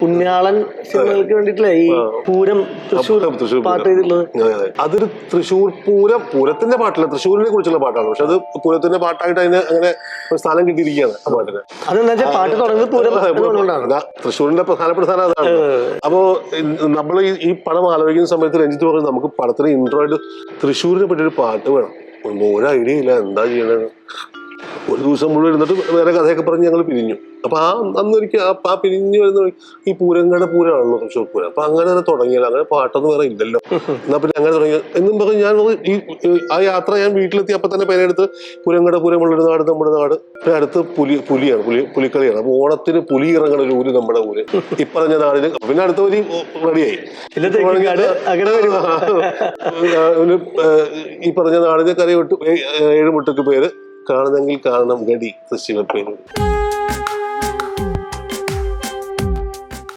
പുണ്യാളൻ സിനിമകൾക്ക് വേണ്ടിട്ടല്ലേ ഈ പൂരം തൃശ്ശൂർ പാട്ട് ചെയ്തിട്ടുള്ളത്. അതൊരു തൃശ്ശൂർ പൂരത്തിന്റെ പാട്ടല്ല, തൃശ്ശൂരിനെ കുറിച്ചുള്ള പാട്ടാണ്. പക്ഷെ അത് പൂരത്തിന്റെ പാട്ടായിട്ട് അതിന് അങ്ങനെ ഒരു സ്ഥാനം കിട്ടിയിരിക്കുകയാണ് ആ പാട്ടിന്. അതെന്താ വെച്ചാൽ പാട്ട് തുടങ്ങുന്നത് പൂരം. തൃശ്ശൂരിന്റെ പ്രധാനപ്പെട്ട സ്ഥാനം അതാണ്. അപ്പോ നമ്മൾ ഈ പടം ആലോചിക്കുന്ന സമയത്ത് രഞ്ജിത്ത് പറഞ്ഞു നമുക്ക് പടത്തിന് ഇൻട്രോ ആയിട്ട് തൃശ്ശൂരിനെ പറ്റിയൊരു പാട്ട് വേണം. ഒരു ഐഡിയ ഇല്ല എന്താ ചെയ്യണത്. ഒരു ദിവസം മുഴുവൻ ഇരുന്നിട്ട് വേറെ കഥയൊക്കെ പറഞ്ഞ് ഞങ്ങൾ പിരിഞ്ഞു. അപ്പൊ അന്നൊരിക്കൽ ആ പിരിഞ്ഞു വരുന്ന ഈ പൂരങ്ങളുടെ പൂരമാണല്ലോ തൃശ്ശൂർ പൂരം. അപ്പൊ അങ്ങനെ തന്നെ തുടങ്ങിയാലോ, അങ്ങനെ പാട്ടൊന്നും വേറെ ഇല്ലല്ലോ, എന്നാ പിന്നെ അങ്ങനെ തുടങ്ങിയ എന്നും പറഞ്ഞ് ഞാൻ ആ യാത്ര ഞാൻ വീട്ടിലെത്തി അപ്പൊ തന്നെ പേരെടുത്ത് പൂരങ്ങളുടെ പൂരമുള്ളൊരു നാട് നമ്മുടെ നാട്. പിന്നെ അടുത്ത് പുലിയാണ്, പുലിക്കളിയാണ്. അപ്പൊ ഓണത്തിന് പുലി ഇറങ്ങണ ഒരു ഊര് നമ്മുടെ ഊര് ഈ പറഞ്ഞ നാടിന്. പിന്നെ അടുത്ത ഒരു റെഡിയായി ഈ പറഞ്ഞ നാടിന് കരയൊട്ട് 7 മുട്ടക്ക് പേര് കാണുന്നെങ്കിൽ കാണണം ഗഡി തൃശ്ശൂർ പേര്.